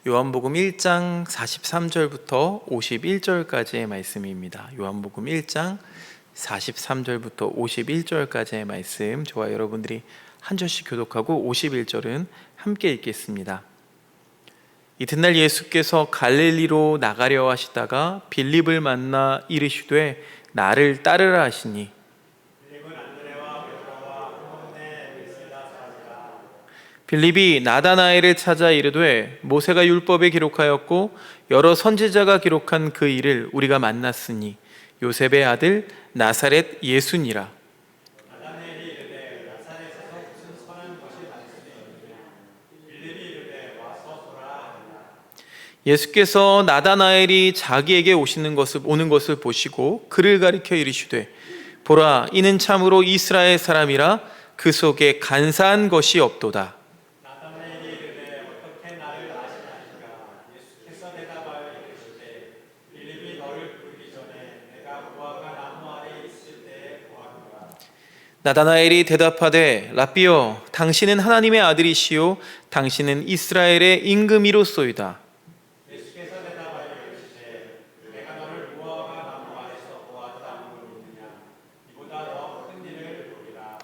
요한복음 1장 43절부터 51절까지의 말씀입니다. 요한복음 1장 43절부터 51절까지의 말씀, 저와 여러분들이 한 절씩 교독하고 51절은 함께 읽겠습니다. 이튿날 예수께서 갈릴리로 나가려 하시다가 빌립을 만나 이르시되 나를 따르라 하시니, 빌립이 나다나엘을 찾아 이르되 모세가 율법에 기록하였고 여러 선지자가 기록한 그 일을 우리가 만났으니 요셉의 아들 나사렛 예수니라. 예수께서 나다나엘이 자기에게 오는 것을 보시고 그를 가리켜 이르시되 보라, 이는 참으로 이스라엘 사람이라 그 속에 간사한 것이 없도다. 나다나엘이 대답하되 랍비여, 당신은 하나님의 아들이시요 당신은 이스라엘의 임금이로소이다.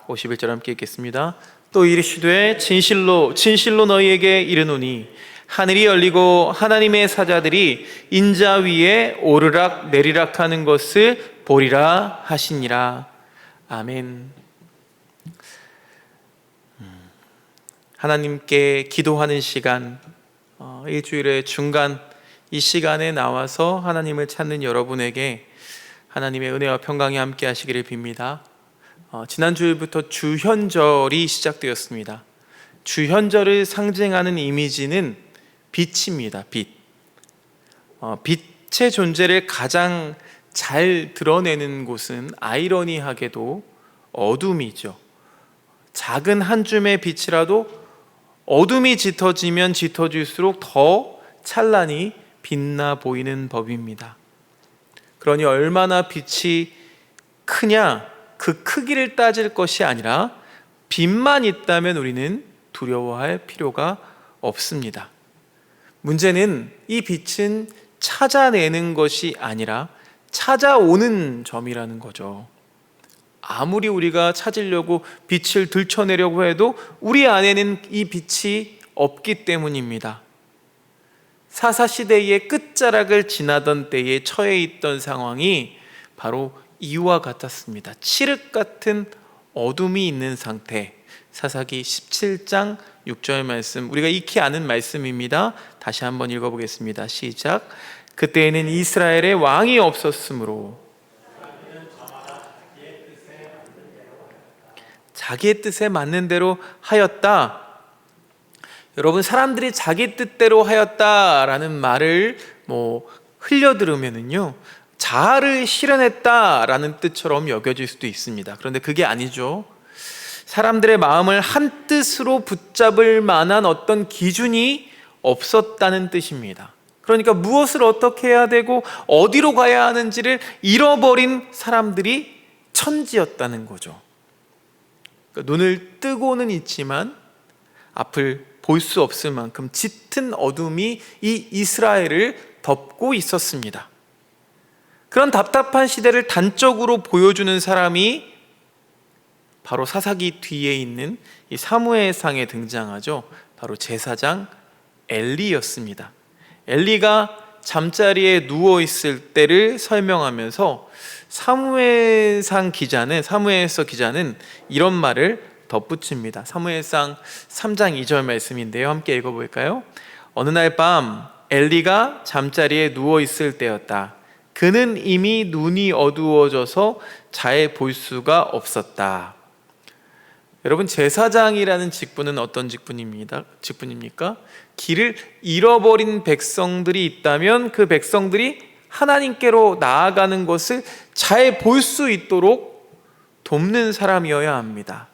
51절 함께 읽겠습니다. 또 이르시되 진실로 진실로 너희에게 이르노니 하늘이 열리고 하나님의 사자들이 인자 위에 오르락 내리락 하는 것을 보리라 하시니라. 아멘. 하나님께 기도하는 시간, 일주일의 중간 이 시간에 나와서 하나님을 찾는 여러분에게 하나님의 은혜와 평강이 함께 하시기를 빕니다. 지난 주일부터 주현절이 시작되었습니다. 주현절을 상징하는 이미지는 빛입니다. 빛. 빛의 존재를 가장 잘 드러내는 곳은 아이러니하게도 어둠이죠. 작은 한 줌의 빛이라도 어둠이 짙어지면 짙어질수록 더 찬란히 빛나 보이는 법입니다. 그러니 얼마나 빛이 크냐, 그 크기를 따질 것이 아니라 빛만 있다면 우리는 두려워할 필요가 없습니다. 문제는 이 빛은 찾아내는 것이 아니라 찾아오는 점이라는 거죠. 아무리 우리가 찾으려고 빛을 들춰내려고 해도 우리 안에는 이 빛이 없기 때문입니다. 사사시대의 끝자락을 지나던 때에 처해 있던 상황이 바로 이와 같았습니다. 칠흑 같은 어둠이 있는 상태. 사사기 17장 6절 말씀, 우리가 익히 아는 말씀입니다. 다시 한번 읽어보겠습니다. 시작. 그때에는 이스라엘에 왕이 없었으므로 자기의 뜻에 맞는 대로 하였다. 여러분, 사람들이 자기 뜻대로 하였다라는 말을 흘려 들으면은요, 자아를 실현했다라는 뜻처럼 여겨질 수도 있습니다. 그런데 그게 아니죠. 사람들의 마음을 한 뜻으로 붙잡을 만한 어떤 기준이 없었다는 뜻입니다. 그러니까 무엇을 어떻게 해야 되고 어디로 가야 하는지를 잃어버린 사람들이 천지였다는 거죠. 그러니까 눈을 뜨고는 있지만 앞을 볼 수 없을 만큼 짙은 어둠이 이 이스라엘을 덮고 있었습니다. 그런 답답한 시대를 단적으로 보여주는 사람이 바로 사사기 뒤에 있는 이 사무엘상에 등장하죠. 바로 제사장 엘리였습니다. 엘리가 잠자리에 누워있을 때를 설명하면서 사무엘서 기자는 이런 말을 덧붙입니다. 사무엘상 3장 2절 말씀인데요, 함께 읽어볼까요? 어느 날 밤 엘리가 잠자리에 누워있을 때였다. 그는 이미 눈이 어두워져서 잘 볼 수가 없었다. 여러분, 제사장이라는 직분은 어떤 직분입니까? 길을 잃어버린 백성들이 있다면 그 백성들이 하나님께로 나아가는 것을 잘 볼 수 있도록 돕는 사람이어야 합니다.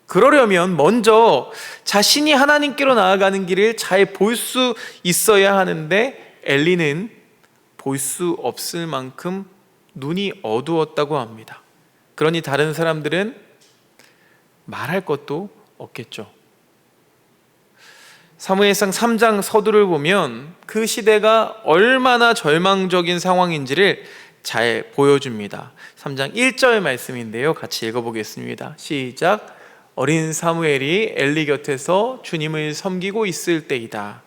그러려면 먼저 자신이 하나님께로 나아가는 길을 잘 볼 수 있어야 하는데 엘리는 볼 수 없을 만큼 눈이 어두웠다고 합니다. 그러니 다른 사람들은 말할 것도 없겠죠. 사무엘상 3장 서두를 보면 그 시대가 얼마나 절망적인 상황인지를 잘 보여줍니다. 3장 1절 말씀인데요, 같이 읽어보겠습니다. 시작. 어린 사무엘이 엘리 곁에서 주님을 섬기고 있을 때이다.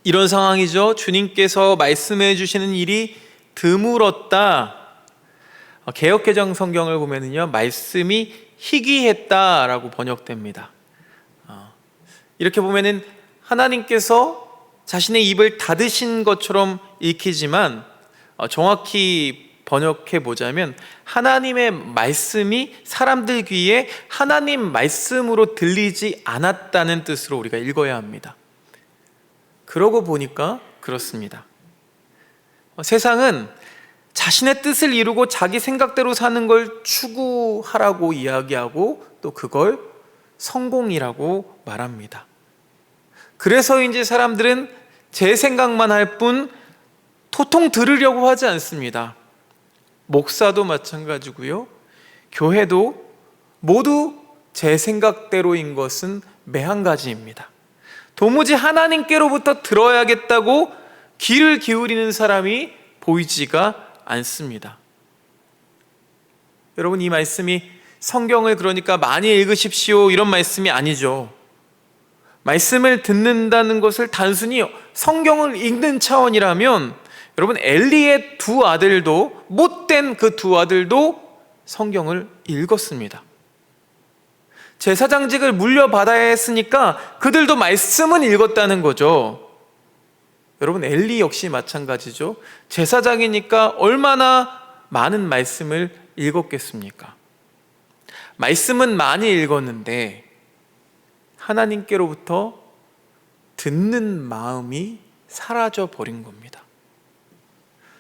이런 상황이죠. 주님께서 말씀해 주시는 일이 드물었다. 개역개정 성경을 보면은요, 말씀이 희귀했다라고 번역됩니다. 이렇게 보면은 하나님께서 자신의 입을 닫으신 것처럼 읽히지만 정확히 번역해 보자면 하나님의 말씀이 사람들 귀에 하나님 말씀으로 들리지 않았다는 뜻으로 우리가 읽어야 합니다. 그러고 보니까 그렇습니다. 세상은 자신의 뜻을 이루고 자기 생각대로 사는 걸 추구하라고 이야기하고 또 그걸 성공이라고 말합니다. 그래서인지 사람들은 제 생각만 할 뿐 도통 들으려고 하지 않습니다. 목사도 마찬가지고요, 교회도 모두 제 생각대로인 것은 매한가지입니다. 도무지 하나님께로부터 들어야겠다고 귀를 기울이는 사람이 보이지가 않습니다. 여러분, 이 말씀이 성경을 그러니까 많이 읽으십시오 이런 말씀이 아니죠. 말씀을 듣는다는 것을 단순히 성경을 읽는 차원이라면 여러분, 엘리의 두 아들도, 못된 그 두 아들도 성경을 읽었습니다. 제사장직을 물려받아야 했으니까 그들도 말씀은 읽었다는 거죠. 여러분, 엘리 역시 마찬가지죠. 제사장이니까 얼마나 많은 말씀을 읽었겠습니까? 말씀은 많이 읽었는데 하나님께로부터 듣는 마음이 사라져 버린 겁니다.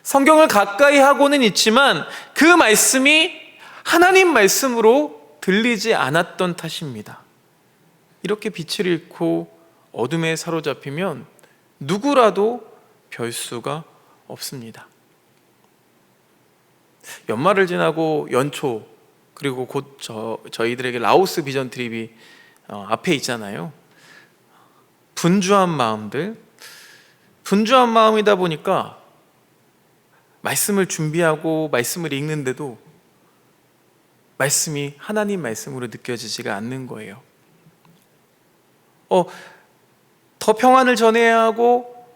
성경을 가까이 하고는 있지만 그 말씀이 하나님 말씀으로 들리지 않았던 탓입니다. 이렇게 빛을 잃고 어둠에 사로잡히면 누구라도 별 수가 없습니다. 연말을 지나고 연초, 그리고 곧 저희들에게 라오스 비전 트립이 앞에 있잖아요. 분주한 마음이다 보니까 말씀을 준비하고 말씀을 읽는데도 말씀이 하나님 말씀으로 느껴지지가 않는 거예요. 더 평안을 전해야 하고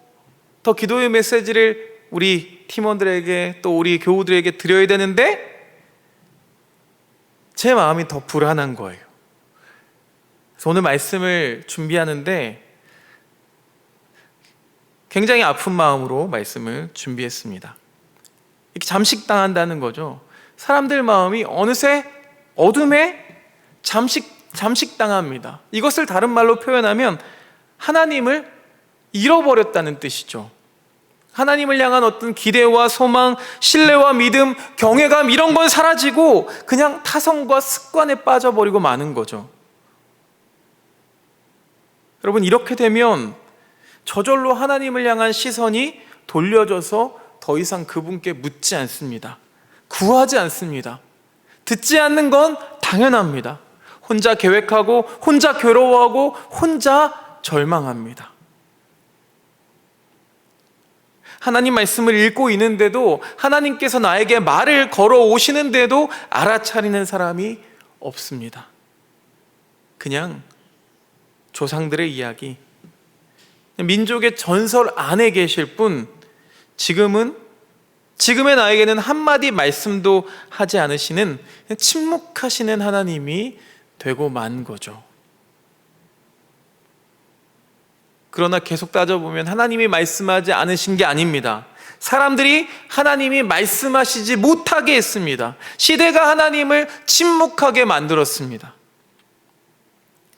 더 기도의 메시지를 우리 팀원들에게 또 우리 교우들에게 드려야 되는데 제 마음이 더 불안한 거예요. 그래서 오늘 말씀을 준비하는데 굉장히 아픈 마음으로 말씀을 준비했습니다. 이렇게 잠식당한다는 거죠. 사람들 마음이 어느새 어둠에 잠식당합니다. 이것을 다른 말로 표현하면 하나님을 잃어버렸다는 뜻이죠. 하나님을 향한 어떤 기대와 소망, 신뢰와 믿음, 경외감 이런 건 사라지고 그냥 타성과 습관에 빠져버리고 마는 거죠. 여러분, 이렇게 되면 저절로 하나님을 향한 시선이 돌려져서 더 이상 그분께 묻지 않습니다. 구하지 않습니다. 듣지 않는 건 당연합니다. 혼자 계획하고 혼자 괴로워하고 혼자 절망합니다. 하나님 말씀을 읽고 있는데도 하나님께서 나에게 말을 걸어오시는데도 알아차리는 사람이 없습니다. 그냥 조상들의 이야기, 민족의 전설 안에 계실 뿐 지금의 나에게는 한마디 말씀도 하지 않으시는 침묵하시는 하나님이 되고 만 거죠. 그러나 계속 따져보면 하나님이 말씀하지 않으신 게 아닙니다. 사람들이 하나님이 말씀하시지 못하게 했습니다. 시대가 하나님을 침묵하게 만들었습니다.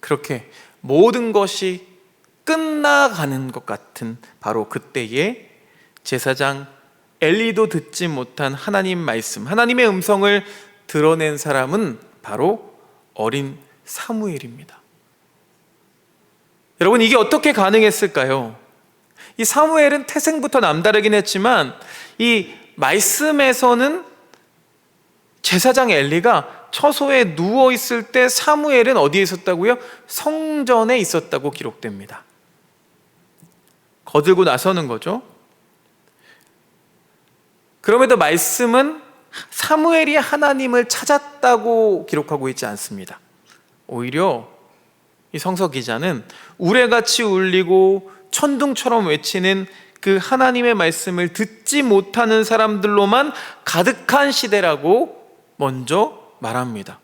그렇게 모든 것이 끝나가는 것 같은 바로 그때에 제사장 엘리도 듣지 못한 하나님 말씀, 하나님의 음성을 드러낸 사람은 바로 어린 사무엘입니다. 여러분, 이게 어떻게 가능했을까요? 이 사무엘은 태생부터 남다르긴 했지만 이 말씀에서는 제사장 엘리가 처소에 누워 있을 때 사무엘은 어디에 있었다고요? 성전에 있었다고 기록됩니다. 거들고 나서는 거죠. 그럼에도 말씀은 사무엘이 하나님을 찾았다고 기록하고 있지 않습니다. 오히려 이 성서 기자는 우레같이 울리고 천둥처럼 외치는 그 하나님의 말씀을 듣지 못하는 사람들로만 가득한 시대라고 먼저 말합니다.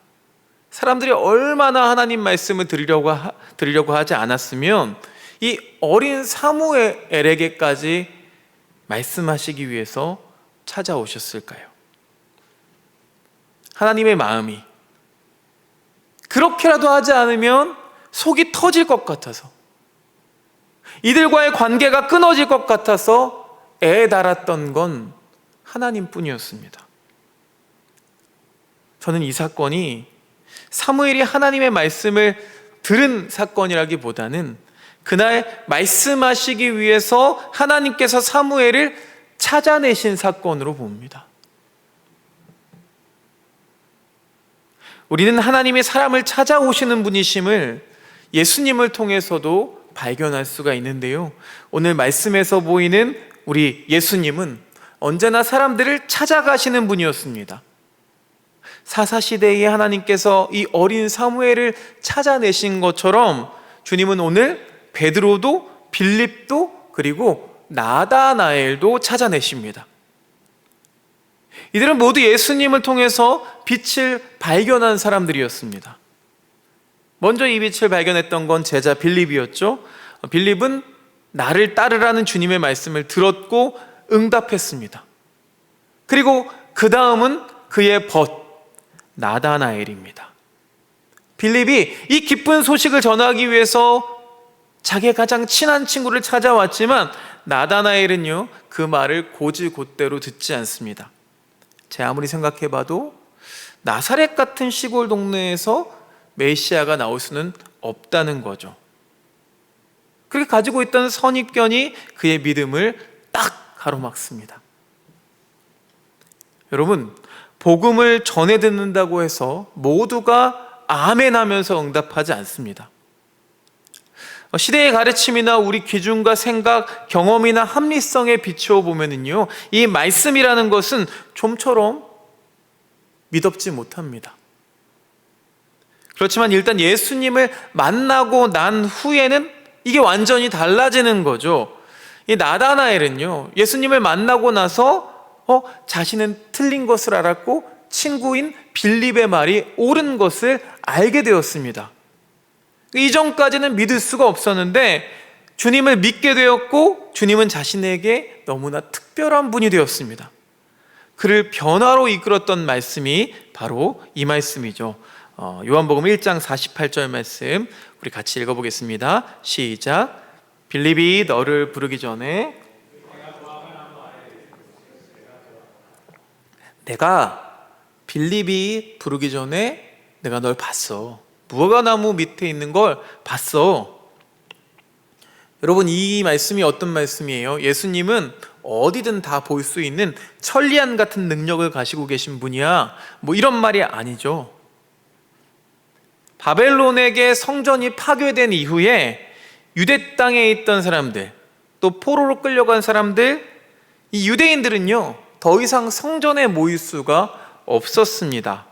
사람들이 얼마나 하나님 말씀을 들으려고 하지 않았으면 이 어린 사무엘에게까지 말씀하시기 위해서 찾아오셨을까요? 하나님의 마음이 그렇게라도 하지 않으면 속이 터질 것 같아서, 이들과의 관계가 끊어질 것 같아서 애달았던 건 하나님뿐이었습니다. 저는 이 사건이 사무엘이 하나님의 말씀을 들은 사건이라기보다는 그날 말씀하시기 위해서 하나님께서 사무엘을 찾아내신 사건으로 봅니다. 우리는 하나님이 사람을 찾아오시는 분이심을 예수님을 통해서도 발견할 수가 있는데요, 오늘 말씀에서 보이는 우리 예수님은 언제나 사람들을 찾아가시는 분이었습니다. 사사시대에 하나님께서 이 어린 사무엘을 찾아내신 것처럼 주님은 오늘 베드로도 빌립도 그리고 나다나엘도 찾아내십니다. 이들은 모두 예수님을 통해서 빛을 발견한 사람들이었습니다. 먼저 이 빛을 발견했던 건 제자 빌립이었죠. 빌립은 나를 따르라는 주님의 말씀을 들었고 응답했습니다. 그리고 그 다음은 그의 벗 나다나엘입니다. 빌립이 이 기쁜 소식을 전하기 위해서 자기의 가장 친한 친구를 찾아왔지만 나다나엘은요, 그 말을 곧이곧대로 듣지 않습니다. 제가 아무리 생각해봐도 나사렛 같은 시골 동네에서 메시아가 나올 수는 없다는 거죠. 그렇게 가지고 있던 선입견이 그의 믿음을 딱 가로막습니다. 여러분, 복음을 전해 듣는다고 해서 모두가 아멘 하면서 응답하지 않습니다. 시대의 가르침이나 우리 기준과 생각, 경험이나 합리성에 비추어 보면은요, 이 말씀이라는 것은 좀처럼 믿업지 못합니다. 그렇지만 일단 예수님을 만나고 난 후에는 이게 완전히 달라지는 거죠. 이 나다나엘은요, 예수님을 만나고 나서 자신은 틀린 것을 알았고 친구인 빌립의 말이 옳은 것을 알게 되었습니다. 이전까지는 믿을 수가 없었는데 주님을 믿게 되었고 주님은 자신에게 너무나 특별한 분이 되었습니다. 그를 변화로 이끌었던 말씀이 바로 이 말씀이죠. 요한복음 1장 48절 말씀 우리 같이 읽어보겠습니다. 시작. 빌립이 너를 부르기 전에 내가 빌립이 부르기 전에 내가 널 봤어. 무화과나무 밑에 있는 걸 봤어. 여러분, 이 말씀이 어떤 말씀이에요? 예수님은 어디든 다 볼 수 있는 천리안 같은 능력을 가지고 계신 분이야, 뭐 이런 말이 아니죠. 바벨론에게 성전이 파괴된 이후에 유대 땅에 있던 사람들, 또 포로로 끌려간 사람들, 이 유대인들은요 더 이상 성전에 모일 수가 없었습니다.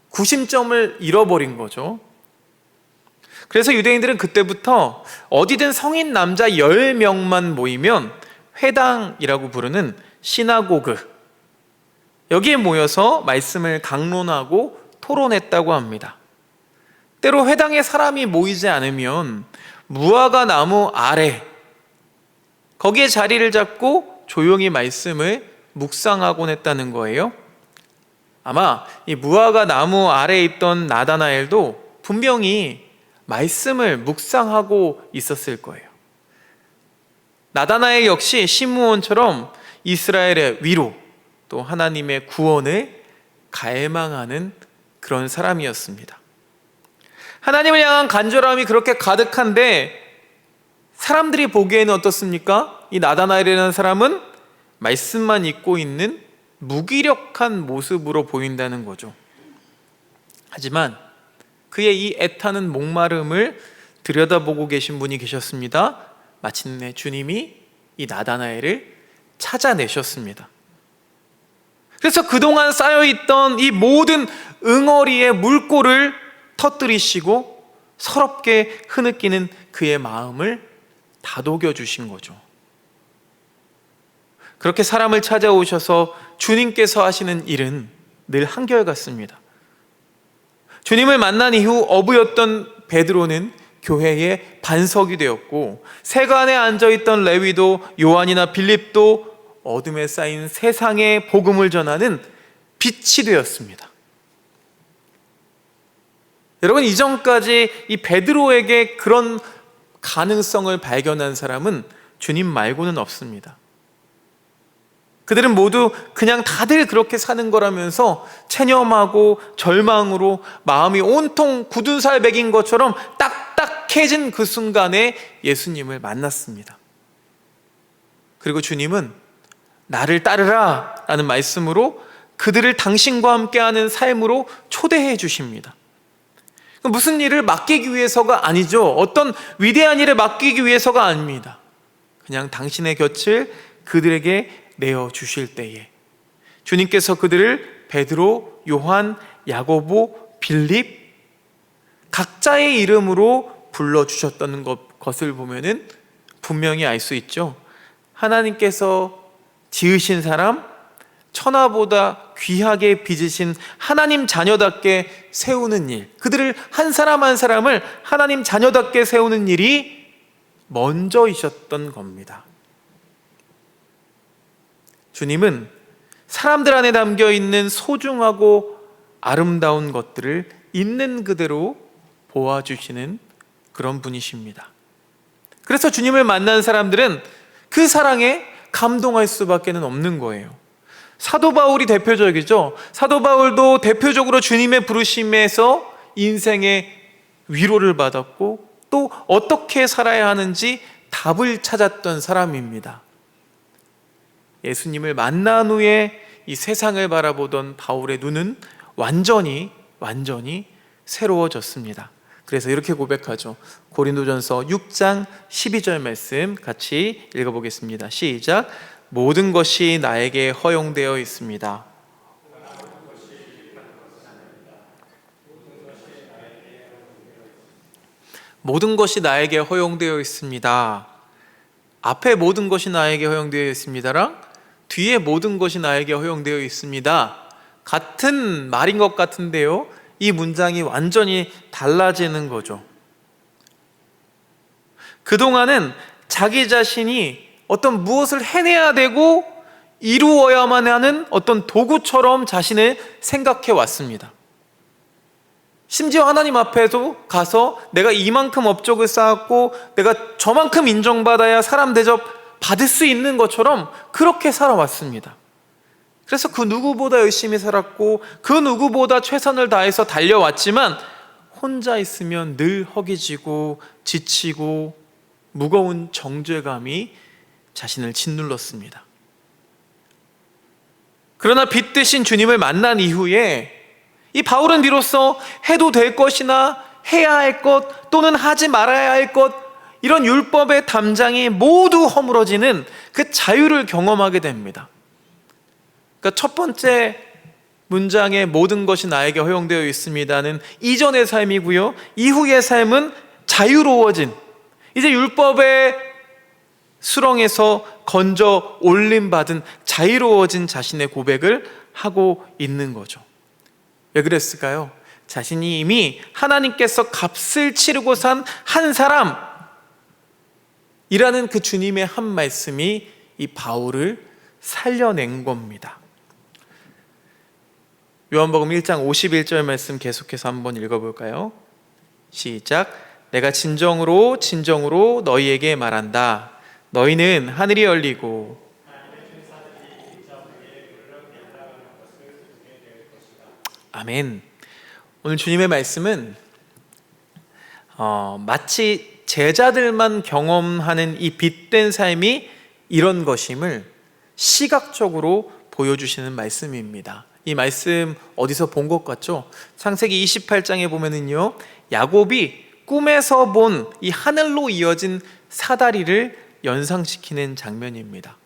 구심점을 잃어버린 거죠. 그래서 유대인들은 그때부터 어디든 성인 남자 10명만 모이면 회당이라고 부르는 시나고그, 여기에 모여서 말씀을 강론하고 토론했다고 합니다. 때로 회당에 사람이 모이지 않으면 무화과 나무 아래, 거기에 자리를 잡고 조용히 말씀을 묵상하곤 했다는 거예요. 아마 이 무화과 나무 아래에 있던 나다나엘도 분명히 말씀을 묵상하고 있었을 거예요. 나다나엘 역시 시므온처럼 이스라엘의 위로, 또 하나님의 구원을 갈망하는 그런 사람이었습니다. 하나님을 향한 간절함이 그렇게 가득한데 사람들이 보기에는 어떻습니까? 이 나다나엘이라는 사람은 말씀만 읽고 있는 무기력한 모습으로 보인다는 거죠. 하지만 그의 이 애타는 목마름을 들여다보고 계신 분이 계셨습니다. 마침내 주님이 이 나다나엘을 찾아내셨습니다. 그래서 그동안 쌓여있던 이 모든 응어리의 물꼬를 터뜨리시고 서럽게 흐느끼는 그의 마음을 다독여 주신 거죠. 그렇게 사람을 찾아오셔서 주님께서 하시는 일은 늘 한결같습니다. 주님을 만난 이후 어부였던 베드로는 교회의 반석이 되었고, 세간에 앉아있던 레위도, 요한이나 빌립도 어둠에 쌓인 세상의 복음을 전하는 빛이 되었습니다. 여러분, 이전까지 이 베드로에게 그런 가능성을 발견한 사람은 주님 말고는 없습니다. 그들은 모두 그냥 다들 그렇게 사는 거라면서 체념하고 절망으로 마음이 온통 굳은 살 먹인 것처럼 딱딱해진 그 순간에 예수님을 만났습니다. 그리고 주님은 나를 따르라 라는 말씀으로 그들을 당신과 함께하는 삶으로 초대해 주십니다. 무슨 일을 맡기기 위해서가 아니죠. 어떤 위대한 일을 맡기기 위해서가 아닙니다. 그냥 당신의 곁을 그들에게 내어주실 때에 주님께서 그들을 베드로, 요한, 야고보, 빌립 각자의 이름으로 불러주셨다는 것을 보면은 분명히 알 수 있죠. 하나님께서 지으신 사람, 천하보다 귀하게 빚으신 하나님 자녀답게 세우는 일, 그들을 한 사람 한 사람을 하나님 자녀답게 세우는 일이 먼저이셨던 겁니다. 주님은 사람들 안에 담겨있는 소중하고 아름다운 것들을 있는 그대로 보아주시는 그런 분이십니다. 그래서 주님을 만난 사람들은 그 사랑에 감동할 수밖에 없는 거예요. 사도 바울이 대표적이죠. 사도 바울도 대표적으로 주님의 부르심에서 인생의 위로를 받았고 또 어떻게 살아야 하는지 답을 찾았던 사람입니다. 예수님을 만난 후에 이 세상을 바라보던 바울의 눈은 완전히 새로워졌습니다. 그래서 이렇게 고백하죠. 고린도전서 6장 12절 말씀 같이 읽어보겠습니다. 시작. 모든 것이 나에게 허용되어 있습니다. 모든 것이 나에게 허용되어 있습니다. 앞에 모든 것이 나에게 허용되어 있습니다랑 뒤에 모든 것이 나에게 허용되어 있습니다. 같은 말인 것 같은데요. 이 문장이 완전히 달라지는 거죠. 그동안은 자기 자신이 어떤 무엇을 해내야 되고 이루어야만 하는 어떤 도구처럼 자신을 생각해 왔습니다. 심지어 하나님 앞에도 가서 내가 이만큼 업적을 쌓았고 내가 저만큼 인정받아야 사람 대접 받을 수 있는 것처럼 그렇게 살아왔습니다. 그래서 그 누구보다 열심히 살았고 그 누구보다 최선을 다해서 달려왔지만 혼자 있으면 늘 허기지고 지치고 무거운 정죄감이 자신을 짓눌렀습니다. 그러나 빛 대신 주님을 만난 이후에 이 바울은 비로소 해도 될 것이나 해야 할 것 또는 하지 말아야 할 것 이런 율법의 담장이 모두 허물어지는 그 자유를 경험하게 됩니다. 그러니까 첫 번째 문장에 모든 것이 나에게 허용되어 있습니다는 이전의 삶이고요. 이후의 삶은 자유로워진, 이제 율법의 수렁에서 건져 올림받은 자유로워진 자신의 고백을 하고 있는 거죠. 왜 그랬을까요? 자신이 이미 하나님께서 값을 치르고 산 한 사람 이라는 그 주님의 한 말씀이 이 바울을 살려낸 겁니다. 요한복음 1장 51절 말씀 계속해서 한번 읽어볼까요? 시작. 내가 진정으로 너희에게 말한다. 너희는 하늘이 열리고 아멘. 오늘 주님의 말씀은 마치 제자들만 경험하는 이 빛된 삶이 이런 것임을 시각적으로 보여주시는 말씀입니다. 이 말씀 어디서 본 것 같죠? 창세기 28장에 보면은요, 야곱이 꿈에서 본 이 하늘로 이어진 사다리를 연상시키는 장면입니다.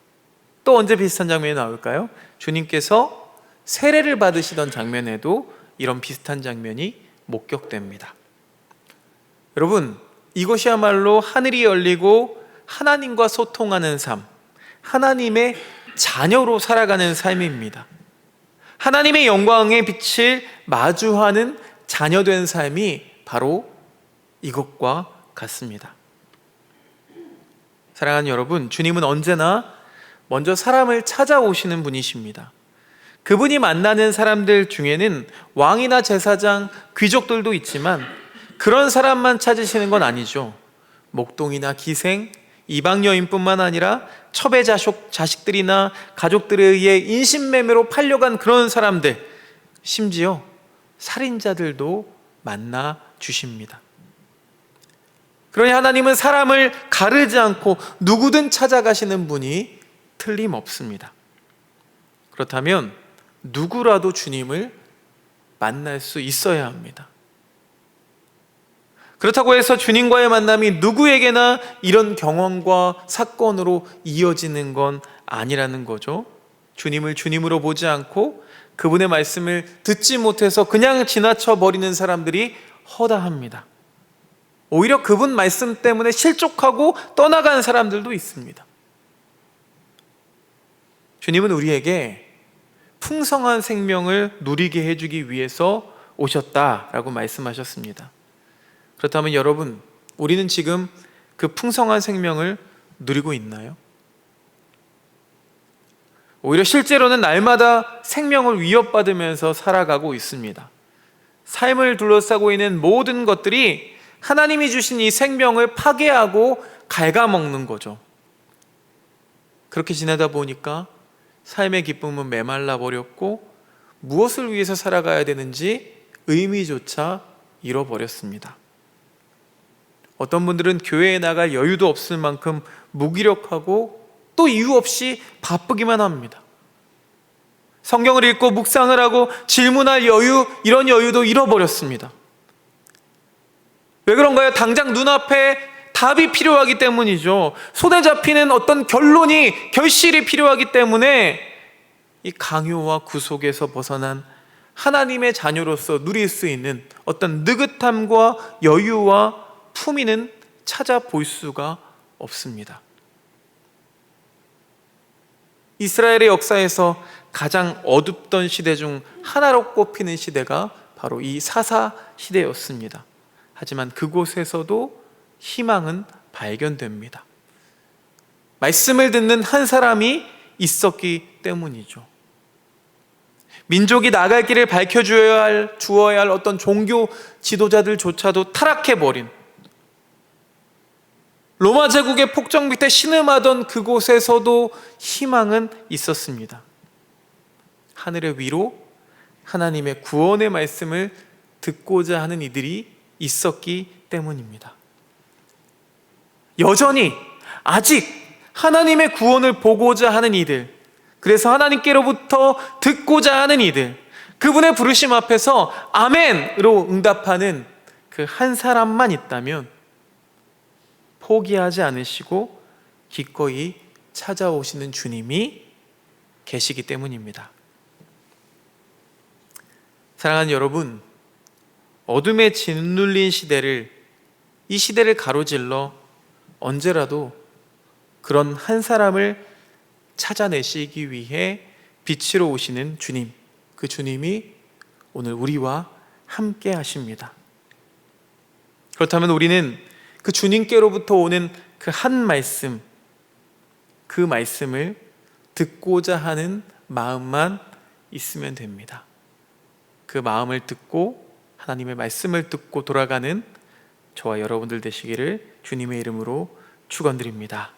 또 언제 비슷한 장면이 나올까요? 주님께서 세례를 받으시던 장면에도 이런 비슷한 장면이 목격됩니다. 여러분, 이것이야말로 하늘이 열리고 하나님과 소통하는 삶, 하나님의 자녀로 살아가는 삶입니다. 하나님의 영광의 빛을 마주하는 자녀된 삶이 바로 이것과 같습니다. 사랑하는 여러분, 주님은 언제나 먼저 사람을 찾아오시는 분이십니다. 그분이 만나는 사람들 중에는 왕이나 제사장, 귀족들도 있지만 그런 사람만 찾으시는 건 아니죠. 목동이나 기생, 이방 여인뿐만 아니라 첩의 자식들이나 가족들에 의해 인신매매로 팔려간 그런 사람들, 심지어 살인자들도 만나 주십니다. 그러니 하나님은 사람을 가르지 않고 누구든 찾아가시는 분이 틀림없습니다. 그렇다면 누구라도 주님을 만날 수 있어야 합니다. 그렇다고 해서 주님과의 만남이 누구에게나 이런 경험과 사건으로 이어지는 건 아니라는 거죠. 주님을 주님으로 보지 않고 그분의 말씀을 듣지 못해서 그냥 지나쳐 버리는 사람들이 허다합니다. 오히려 그분 말씀 때문에 실족하고 떠나간 사람들도 있습니다. 주님은 우리에게 풍성한 생명을 누리게 해주기 위해서 오셨다라고 말씀하셨습니다. 그렇다면 여러분, 우리는 지금 그 풍성한 생명을 누리고 있나요? 오히려 실제로는 날마다 생명을 위협받으면서 살아가고 있습니다. 삶을 둘러싸고 있는 모든 것들이 하나님이 주신 이 생명을 파괴하고 갉아먹는 거죠. 그렇게 지내다 보니까 삶의 기쁨은 메말라 버렸고 무엇을 위해서 살아가야 되는지 의미조차 잃어버렸습니다. 어떤 분들은 교회에 나갈 여유도 없을 만큼 무기력하고 또 이유 없이 바쁘기만 합니다. 성경을 읽고 묵상을 하고 질문할 여유, 이런 여유도 잃어버렸습니다. 왜 그런가요? 당장 눈앞에 답이 필요하기 때문이죠. 손에 잡히는 어떤 결실이 필요하기 때문에 이 강요와 구속에서 벗어난 하나님의 자녀로서 누릴 수 있는 어떤 느긋함과 여유와 품위는 찾아볼 수가 없습니다. 이스라엘의 역사에서 가장 어둡던 시대 중 하나로 꼽히는 시대가 바로 이 사사 시대였습니다. 하지만 그곳에서도 희망은 발견됩니다. 말씀을 듣는 한 사람이 있었기 때문이죠. 민족이 나갈 길을 밝혀주어야 할 어떤 종교 지도자들조차도 타락해버린, 로마 제국의 폭정 밑에 신음하던 그곳에서도 희망은 있었습니다. 하늘의 위로 하나님의 구원의 말씀을 듣고자 하는 이들이 있었기 때문입니다. 여전히 아직 하나님의 구원을 보고자 하는 이들, 그래서 하나님께로부터 듣고자 하는 이들, 그분의 부르심 앞에서 아멘으로 응답하는 그 한 사람만 있다면 포기하지 않으시고 기꺼이 찾아오시는 주님이 계시기 때문입니다. 사랑하는 여러분, 어둠에 짓눌린 이 시대를 가로질러 언제라도 그런 한 사람을 찾아내시기 위해 빛으로 오시는 주님, 그 주님이 오늘 우리와 함께 하십니다. 그렇다면 우리는 그 주님께로부터 오는 그 한 말씀, 그 말씀을 듣고자 하는 마음만 있으면 됩니다. 그 마음을 듣고 하나님의 말씀을 듣고 돌아가는 저와 여러분들 되시기를 주님의 이름으로 축원드립니다.